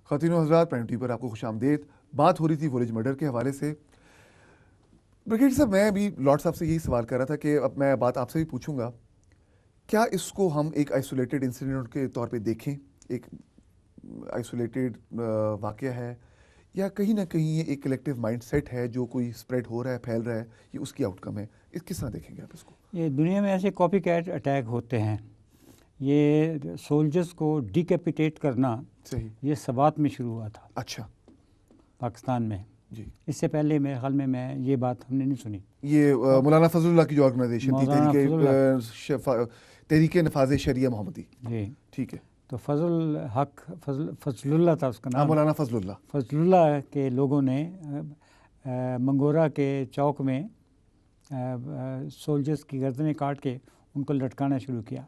خواتین و حضرات، پرائم ٹی پر آپ کو خوش آمدید. بات ہو رہی تھی ولیج مرڈر کے حوالے سے. بریگیڈ صاحب، میں ابھی لاٹ صاحب سے یہی سوال کر رہا تھا کہ اب میں بات آپ سے بھی پوچھوں گا، کیا اس کو ہم ایک آئسولیٹڈ انسیڈنٹ کے طور پہ دیکھیں، ایک آئسولیٹڈ واقعہ ہے، یا کہیں نہ کہیں یہ ایک کلیکٹیو مائنڈ سیٹ ہے جو کوئی اسپریڈ ہو رہا ہے، پھیل رہا ہے، یہ اس کی آؤٹ کم ہے؟ اس کس طرح دیکھیں گے آپ اس کو؟ یہ دنیا میں ایسے کاپی کیٹ اٹیک ہوتے ہیں. یہ سولجرز کو ڈیکیپیٹیٹ کرنا صحیح، یہ سوات میں شروع ہوا تھا. اچھا پاکستان میں. جی. اس سے پہلے میرے خیال میں یہ بات ہم نے نہیں سنی. یہ مولانا فضل اللہ کی جو آرگنائزیشن تھی، تحریک نفاذ شریعہ محمدی. جی ٹھیک ہے. تو فضل اللہ تھا اس کا نام. مولانا فضل اللہ. فضل اللہ کے لوگوں نے منگورا کے چوک میں سولجرز کی گردنیں کاٹ کے ان کو لٹکانا شروع کیا،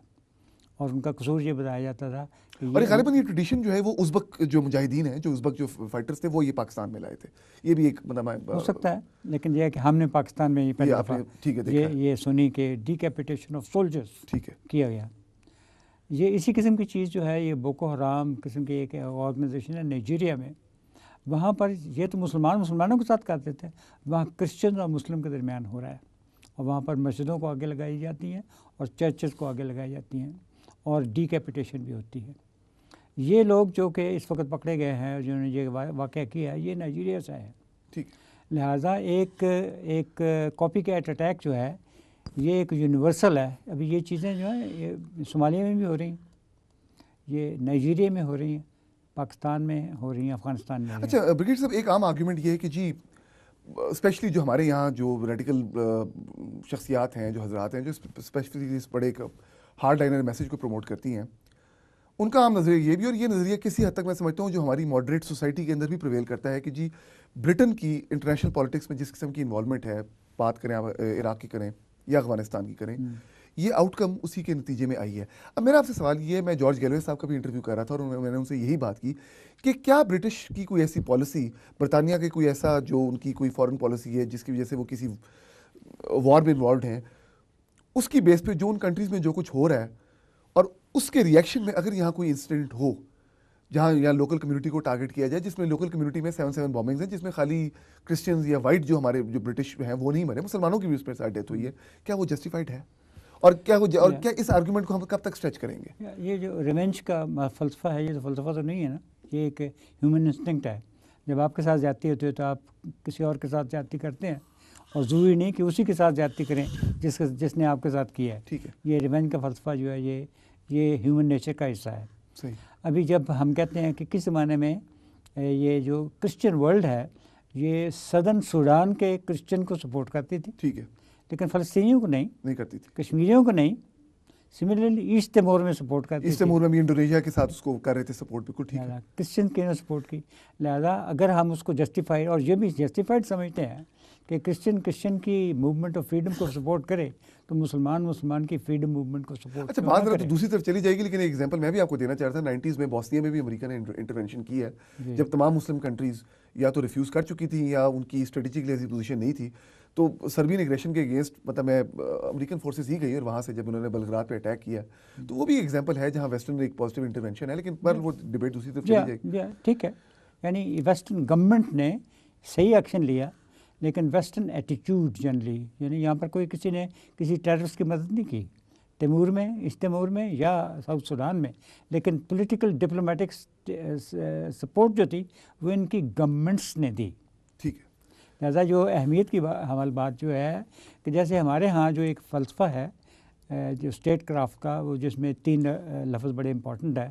اور ان کا قصور یہ بتایا جاتا تھا کہ اور غالباً یہ ٹریڈیشن جو ہے وہ ازبک جو مجاہدین ہیں، جو ازبک جو فائٹرز تھے، وہ یہ پاکستان میں لائے تھے. یہ بھی ایک ہو سکتا ہے، لیکن یہ ہے کہ ہم نے پاکستان میں یہ پہلی دفعہ یہ سنی کہ ڈیکیپیٹیشن آف سولجرز کیا گیا. یہ اسی قسم کی چیز جو ہے، یہ بوکو حرام قسم کی ایک آرگنائزیشن ہے نائجیریا میں. وہاں پر یہ تو مسلمانوں کے ساتھ کرتے تھے، وہاں کرسچن اور مسلم کے درمیان ہو رہا ہے، اور وہاں پر مسجدوں کو آگے لگائی جاتی ہیں اور چرچز کو آگے لگائی جاتی ہیں، اور ڈیکیپیٹیشن بھی ہوتی ہے. یہ لوگ جو کہ اس وقت پکڑے گئے ہیں، جنہوں نے یہ واقعہ کیا ہے، یہ نائجیریا سے ہے. ٹھیک. لہٰذا ایک کاپی کیٹ اٹیک جو ہے یہ ایک یونیورسل ہے. ابھی یہ چیزیں جو ہیں یہ صومالیہ میں بھی ہو رہی ہیں، یہ نائجیریا میں ہو رہی ہیں، پاکستان میں ہو رہی ہیں، افغانستان میں. اچھا بریگیڈ صاحب، ایک عام آرگیومنٹ یہ ہے کہ جی اسپیشلی جو ہمارے یہاں جو ریڈیکل شخصیات ہیں، جو حضرات ہیں، جو اسپیشلی اس بڑے ایک ہارڈ لائنر میسیج کو پروموٹ کرتی ہیں، ان کا عام نظریہ یہ بھی، اور یہ نظریہ کسی حد تک میں سمجھتا ہوں جو ہماری ماڈریٹ سوسائٹی کے اندر بھی پریویل کرتا ہے، کہ جی برٹن کی انٹرنیشنل پالیٹکس میں جس قسم کی انوالومنٹ ہے، بات کریں آپ عراق کی کریں یا افغانستان کی کریں، یہ آؤٹ کم اسی کے نتیجے میں آئی ہے. اب میرا آپ سے سوال یہ ہے، میں جارج گیلوے صاحب کا بھی انٹرویو کر رہا تھا، اور میں نے ان سے یہی بات کی کہ کیا برٹش کی کوئی ایسی پالیسی، برطانیہ کے کوئی ایسا جو ان کی کوئی فارن پالیسی ہے جس کی وجہ سے وہ کسی وار میں انوالوڈ ہیں، اس کی بیس پہ جو ان کنٹریز میں جو کچھ ہو رہا ہے، اور اس کے ریئیکشن میں اگر یہاں کوئی انسیڈنٹ ہو جہاں یہاں لوکل کمیونٹی کو ٹارگٹ کیا جائے، جس میں لوکل کمیونٹی میں 7/7 بامبنگز ہیں، جس میں خالی کرسچنز یا وائٹ جو ہمارے جو برٹش ہیں وہ نہیں مرے، مسلمانوں کی بھی اس پر ڈیتھ ہوئی ہے، کیا وہ جسٹیفائڈ ہے؟ اور کیا اس آرگومنٹ کو ہم کب تک اسٹریچ کریں گے؟ یہ جو ریونج کا فلسفہ ہے، یہ تو فلسفہ تو نہیں ہے نا، یہ ایک ہیومن انسٹنکٹ ہے. جب آپ کے ساتھ زیادتی ہوتی ہے تو آپ کسی اور کے ساتھ زیادتی کرتے ہیں، اور ضروری نہیں کہ اسی کے ساتھ زیادتی کریں جس نے آپ کے ساتھ کیا ہے. ٹھیک ہے. یہ ریونج کا فلسفہ جو ہے یہ ہیومن نیچر کا حصہ ہے. صحیح. ابھی جب ہم کہتے ہیں کہ کس زمانے میں یہ جو کرسچن ورلڈ ہے یہ صدرن سوڈان کے کرسچن کو سپورٹ کرتی تھی. ٹھیک ہے. لیکن فلسطینیوں کو نہیں کرتی تھی، کشمیریوں کو نہیں. سملرلی ایسٹ تیمور میں سپورٹ کرتی تھی. ایسٹ تیمور میں بھی انڈونیشیا کے ساتھ اس کو کر رہے تھے سپورٹ. بالکل ٹھیک ہے. کرسچن کے نے سپورٹ کی. لہذا اگر ہم اس کو جسٹیفائڈ، اور یہ بھی جسٹیفائڈ سمجھتے ہیں کہ کرسچن کی موومنٹ آف فریڈم کو سپورٹ کرے، تو مسلمان کی فریڈم موومنٹ کو سپورٹ. اچھا، بات تو دوسری طرف چلی جائے گی، لیکن ایک ایگزامپل میں بھی آپ کو دینا چاہ رہا تھا. 90s میں بوسنیا میں بھی امریکہ نے انٹرونشن کی ہے، جب تمام مسلم کنٹریز یا تو ریفیوز کر چکی تھیں یا ان کی اسٹریٹجکلی ایسی پوزیشن نہیں تھی، تو سربین ایگریشن کے اگینسٹ مطلب میں امریکن فورسز ہی گئی، اور وہاں سے جب انہوں نے بلگراد پہ اٹیک کیا، تو وہ بھی ایگزامپل ہے جہاں ویسٹرن ایک پازیٹیو انٹرونشن ہے. لیکن پر وہ ڈبیٹ دوسری طرف چلی جائے گی. ٹھیک ہے، یعنی ویسٹرن گورنمنٹ نے صحیح ایکشن لیا، لیکن ویسٹرن ایٹیٹیوڈ جنرلی، یعنی یہاں پر کوئی کسی نے کسی ٹیررسٹ کی مدد نہیں کی تیمور میں، ایسٹ تیمور میں یا ساؤتھ سوڈان میں، لیکن پولیٹیکل ڈپلومیٹک سپورٹ جو تھی وہ ان کی گورنمنٹس نے دی. ٹھیک ہے. لہٰذا جو اہمیت کی حوال بات جو ہے کہ جیسے ہمارے ہاں جو ایک فلسفہ ہے جو اسٹیٹ کرافٹ کا، وہ جس میں 3 لفظ بڑے امپورٹنٹ ہے: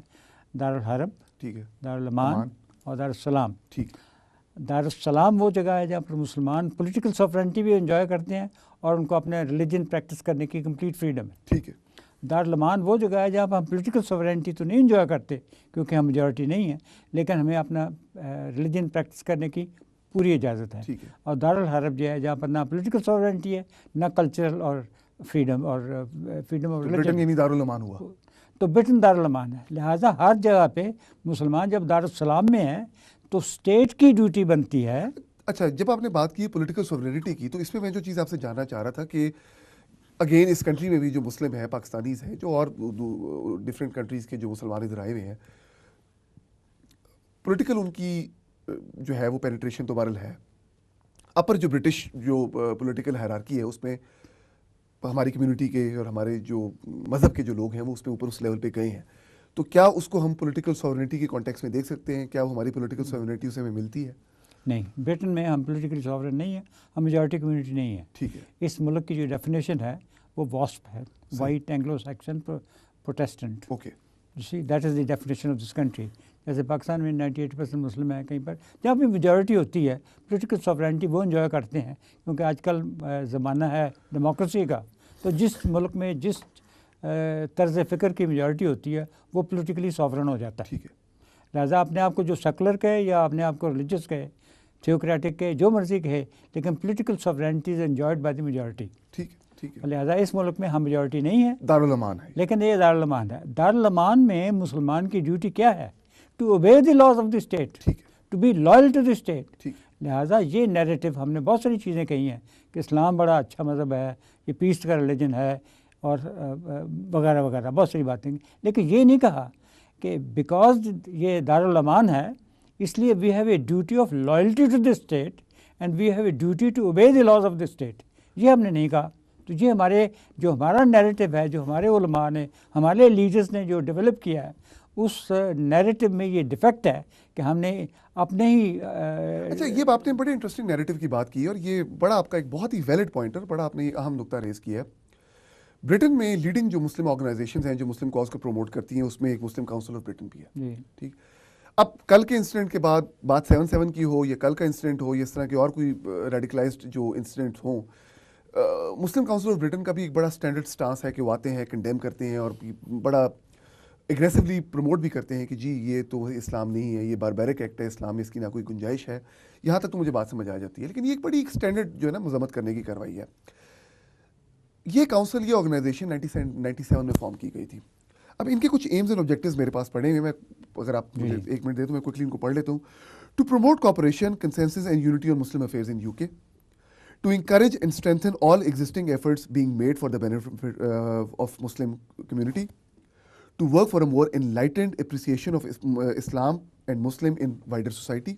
دارالحرب، ٹھیک ہے، دارالامان اور دارالسلام. ٹھیک. دارالسلام وہ جگہ ہے جہاں پر مسلمان پولیٹیکل سوورنٹی بھی انجوائے کرتے ہیں اور ان کو اپنے ریلیجن پریکٹس کرنے کی کمپلیٹ فریڈم ہے. ٹھیک ہے. دارالامان وہ جگہ ہے جہاں پر ہم پولیٹیکل سوورنٹی تو نہیں انجوائے کرتے کیونکہ ہم میجورٹی نہیں ہیں، لیکن ہمیں اپنا ریلیجن پریکٹس کرنے کی پوری اجازت ہے. اور دارالحرب جو ہے جہاں پر نہ پولیٹیکل سوورنٹی ہے، نہ کلچرل اور فریڈم آف ریلیجن. برٹن یعنی دارالامان ہوا تو برٹن دارالامان ہے. لہٰذا ہر جگہ پہ مسلمان جب دارالسلام میں ہے تو اسٹیٹ کی ڈیوٹی بنتی ہے. اچھا، جب آپ نے بات کی پولیٹیکل سوورنٹی کی، تو اس میں جو چیز آپ سے جاننا چاہ رہا تھا کہ اگین اس کنٹری میں بھی جو مسلم ہیں، پاکستانیز ہیں، جو اور ڈفرینٹ کنٹریز کے جو مسلمان ادھر آئے ہوئے ہیں، پولیٹیکل ان کی جو ہے وہ پینیٹریشن تو بہرحال ہے. اپر جو برٹش جو پولیٹیکل ہائرارکی ہے اس میں ہماری کمیونٹی کے اور ہمارے جو مذہب کے جو لوگ ہیں وہ اس پہ اوپر اس لیول پہ گئے ہیں. تو کیا اس کو ہم پولیٹیکل سوورنٹی کے کانٹیکس میں دیکھ سکتے ہیں؟ کیا وہ ہماری پولیٹیکل سوورنٹی اسے ہمیں ملتی ہے؟ نہیں, برٹن میں ہم پولیٹیکلی سوورن نہیں ہیں, ہم میجورٹی کمیونٹی نہیں ہیں. ٹھیک ہے. اس ملک کی جو ڈیفینیشن ہے وہ واسپ ہے, white Anglo Saxon Protestant. Okay. That is the definition of this country. جیسے پاکستان میں 98% مسلم ہیں, کہیں پر جہاں بھی میجورٹی ہوتی ہے پولیٹیکل سوورنٹی وہ انجوائے کرتے ہیں, کیونکہ آج کل زمانہ ہے ڈیموکریسی کا. تو جس ملک میں جس طرز فکر کی میجورٹی ہوتی ہے وہ پولیٹیکلی سوورن ہو جاتا ہے. ٹھیک ہے. لہٰذا اپنے آپ کو جو سیکولر کہے یا اپنے آپ کو ریلیجس کہے, تھیوکریٹک کہے, جو مرضی کہے, لیکن political sovereignty is enjoyed by the majority. ٹھیک ہے. ٹھیک ہے. لہٰذا اس ملک میں ہم میجورٹی نہیں ہے, دارالمان ہے, لیکن یہ دارالمان ہے. دارالمان میں مسلمان کی ڈیوٹی کیا ہے؟ To obey the laws of the state, to be loyal to the state. لہٰذا یہ نیریٹو ہم نے بہت ساری چیزیں کہی ہیں کہ اسلام بڑا اچھا مذہب ہے, یہ پیس کا ریلیجن ہے اور وغیرہ وغیرہ بہت ساری باتیں, لیکن یہ نہیں کہا کہ بیکاز یہ دارالمان ہے اس لیے we have a duty of loyalty to the state and we have a duty to obey the laws of the state. یہ ہم نے نہیں کہا. تو یہ ہمارا نیریٹو ہے, جو ہمارے علماء نے, ہمارے لیڈرز نے جو ڈیولپ کیا ہے, اس نیریٹو میں یہ ڈیفیکٹ ہے کہ ہم نے اپنے ہی. اچھا, یہ آپ نے بڑے انٹرسٹنگ نیریٹو کی بات کی اور یہ بڑا آپ کا ایک بہت ہی ویلڈ پوائنٹ اور بڑا آپ نے اہم نقطہ ریز کیا ہے. برٹن میں لیڈنگ جو مسلم آرگنائزیشنز ہیں جو مسلم کاز کو پروموٹ کرتی ہیں, اس میں ایک مسلم کاؤنسل آف برٹن بھی ہے. ٹھیک. اب کل کے انسیڈنٹ کے بعد بات 7/7 کی ہو یا کل کا انسیڈنٹ ہو یا اس طرح کے اور کوئی ریڈیکلائزڈ جو انسیڈنٹ ہوں, مسلم کاؤنسل آف برٹن کا بھی ایک بڑا اسٹینڈرڈ سٹانس ہے کہ وہ آتے ہیں, کنڈیم کرتے ہیں اور بڑا ایگریسولی پروموٹ بھی کرتے ہیں کہ جی یہ تو اسلام نہیں ہے, یہ باربیرک ایکٹ ہے, اسلام میں اس کی نہ کوئی گنجائش ہے. یہاں تک تو مجھے بات سمجھ آ جاتی ہے, لیکن یہ ایک بڑی اسٹینڈرڈ جو ہے نا مذمت کرنے کی کارروائی ہے. یہ کاؤنسل, یہ آرگنائزیشن 97 میں فارم کی گئی تھی. اب ان کے کچھ ایمز اینڈ آبجیکٹیوز میرے پاس پڑھے ہوئے, میں اگر آپ مجھے 1 منٹ دے تو میں کوئکلی ان کو پڑھ لیتا ہوں. To promote cooperation, consensus and unity on Muslim affairs in UK. To encourage and strengthen all existing efforts being made for the benefit of Muslim community. To work for a more enlightened appreciation of Islam and Muslim in wider society.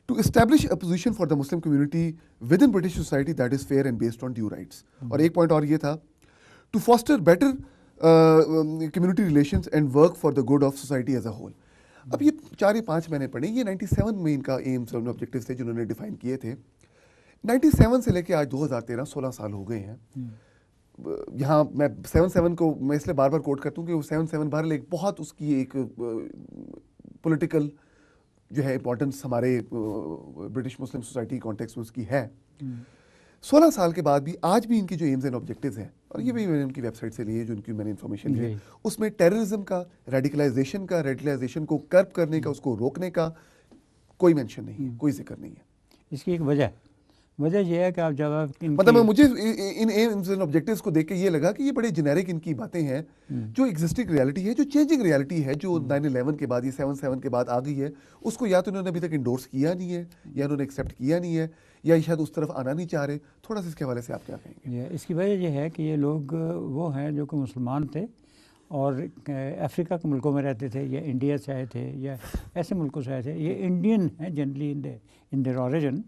To establish a position for the Muslim community within British society that is fair and based on due rights. اور ایک point اور یہ تھا, to foster better community relations and work for the good of society as a whole. اب یہ 4 یا 5 میں نے پڑھے, یہ 97 میں ان کا ایمز اور آبجیکٹیوز تھے جنہوں نے ڈیفائن کیے تھے. 97 سے لے کے آج 2013 16 سال ہو گئے ہیں. یہاں میں 7/7 کو میں اس لیے بار بار کوٹ کرتا ہوں کہ وہ 7/7 بہرحال ایک بہت اس کی ایک پولیٹیکل جو ہے امپورٹنس ہمارے برٹش مسلم سوسائٹی کانٹیکس میں اس کی ہے. 16 سال کے بعد بھی آج بھی ان کی جو ایمز اینڈ آبجیکٹیوز ہیں, اور یہ بھی میں نے ان کی ویب سائٹ سے لیے جو ان کی میں نے انفارمیشن لی, اس میں ٹیررزم کا, ریڈیکلائزیشن کو کرب کرنے کا, اس کو روکنے کا کوئی مینشن نہیں ہے, کوئی ذکر نہیں ہے. اس کی ایک وجہ یہ ہے کہ آپ جب مطلب مجھے ان ایمز اینڈ آبجیکٹیوز کو دیکھ کے یہ لگا کہ یہ بڑے جنیرک ان کی باتیں ہیں جو ایگزسٹنگ ریالٹی ہے, جو چینجنگ ریالٹی ہے, جو 9/11 کے بعد, یہ 7/7 کے بعد آ گئی ہے, اس کو یا تو انہوں نے ابھی تک انڈورس کیا نہیں ہے, یا انہوں نے ایکسیپٹ کیا نہیں ہے, یا شاید اس طرف آنا نہیں چاہ رہے. تھوڑا سا اس کے حوالے سے آپ کیا کہیں گے؟ اس کی وجہ یہ ہے کہ یہ لوگ وہ ہیں جو کہ مسلمان تھے اور افریقہ کے ملکوں میں رہتے تھے, یا انڈیا سے آئے تھے, یا ایسے ملکوں سے آئے تھے. یہ انڈین ہیں generally in their origin,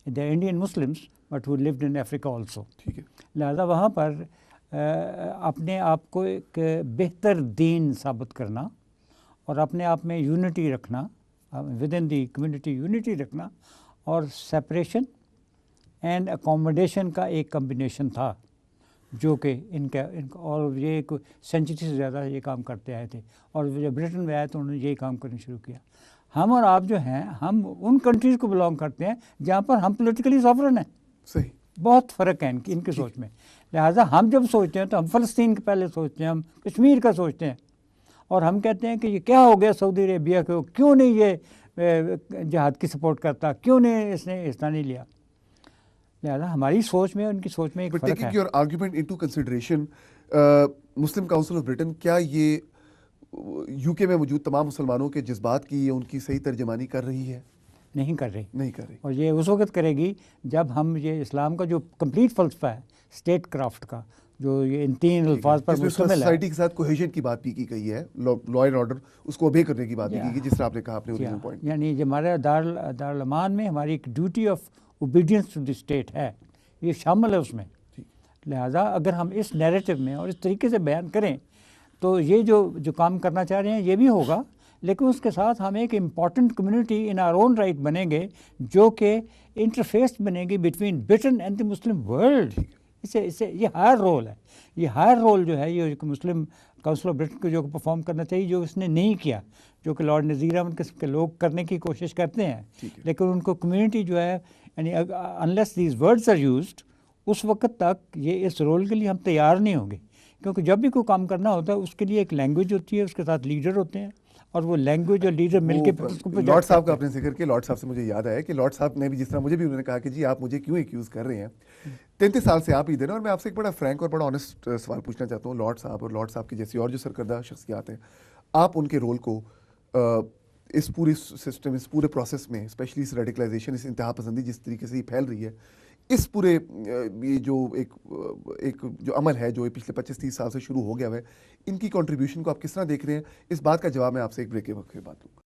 they are Indian Muslims but who lived in Africa also. ٹھیک ہے. لہذا وہاں پر اپنے آپ کو ایک بہتر دین ثابت کرنا اور اپنے آپ میں یونٹی رکھنا, with in the community unity رکھنا, اور سپریشن اینڈ اکوموڈیشن کا ایک کمبینیشن تھا جو کہ ان کا اور یہ ایک سینچری سے زیادہ یہ کام کرتے آئے تھے. اور جب برٹن میں آئے تو انہوں نے یہی کام کرنا شروع کیا. ہم اور آپ جو ہیں, ہم ان کنٹریز کو بلانگ کرتے ہیں جہاں پر ہم پولیٹیکلی سافرن ہیں. صحیح. بہت فرق ہے ان کی سوچ میں. لہٰذا ہم جب سوچتے ہیں تو ہم فلسطین کے پہلے سوچتے ہیں, ہم کشمیر کا سوچتے ہیں, اور ہم کہتے ہیں کہ یہ کیا ہو گیا سعودی عربیہ کو, کیوں نہیں یہ جہاد کی سپورٹ کرتا, کیوں نہیں اس نے حصہ نہیں لیا. لہٰذا ہماری سوچ میں ان کی سوچ میں ایک فرق ہے. Your argument into consideration Muslim Council of Britain, کیا یہ UK میں موجود تمام مسلمانوں کے جذبات کی ان کی صحیح ترجمانی کر رہی ہے؟ نہیں کر رہی. اور یہ اس وقت کرے گی جب ہم یہ اسلام کا جو کمپلیٹ فلسفہ ہے اسٹیٹ کرافٹ کا, جو یہ ان 3 الفاظ پر مشتمل ہے. سوسائٹی کے ساتھ کوہیژن کی بات بھی کی گئی ہے, لا اینڈ آرڈر اس کو اوبے کرنے کی بات بھی کی گئی, جس طرح آپ نے کہا اپنے اوریجنل پوائنٹ. یعنی جو ہمارے دارالامان میں ہماری ایک duty of obedience to the state ہے, یہ شامل ہے اس میں. لہٰذا اگر ہم اس نیریٹو میں اور اس طریقے سے بیان کریں تو یہ جو کام کرنا چاہ رہے ہیں یہ بھی ہوگا, لیکن اس کے ساتھ ہم ایک important community in our own right بنیں گے, جو کہ انٹرفیس بنے گی between Britain and the Muslim world. اسے یہ ہائر رول ہے, یہ ہائر رول جو ہے یہ مسلم کونسل آف برٹن کو جو پرفارم کرنا چاہیے, جو اس نے نہیں کیا, جو کہ لارڈ نذیر احمد قسم کے لوگ کرنے کی کوشش کرتے ہیں, لیکن ان کو کمیونٹی جو ہے یعنی unless these words are used, اس وقت تک یہ اس رول کے لیے ہم تیار نہیں ہوں گے. کیونکہ جب بھی کوئی کام کرنا ہوتا ہے اس کے لیے ایک لینگویج ہوتی ہے, اس کے ساتھ لیڈر ہوتے ہیں, اور وہ لینگویج اور لیڈر مل کے لارڈ صاحب کا آپ نے ذکر کیا, لارڈ صاحب سے مجھے یاد آیا کہ لارڈ صاحب نے بھی جس طرح مجھے بھی انہوں نے کہا کہ جی آپ مجھے کیوں ایکیوز کر رہے ہیں, 33 سال سے آپ ادھر ہیں, اور میں آپ سے ایک بڑا فرینک اور بڑا آنیسٹ سوال پوچھنا چاہتا ہوں. لارڈ صاحب اور لارڈ صاحب کی جیسی اور جو سرکردہ شخصیات ہیں, آپ ان کے رول کو اس پورے سسٹم, اس پورے پروسیس میں, اسپیشلی اس ریڈیکلائزیشن, اس انتہا پسندی جس طریقے سے یہ پھیل رہی ہے, اس پورے یہ جو ایک جو عمل ہے جو پچھلے 25-30 سال سے شروع ہو گیا ہے, ان کی کنٹریبیوشن کو آپ کس طرح دیکھ رہے ہیں؟ اس بات کا جواب میں آپ سے ایک بریک کے وقت کے بعد دوں گا.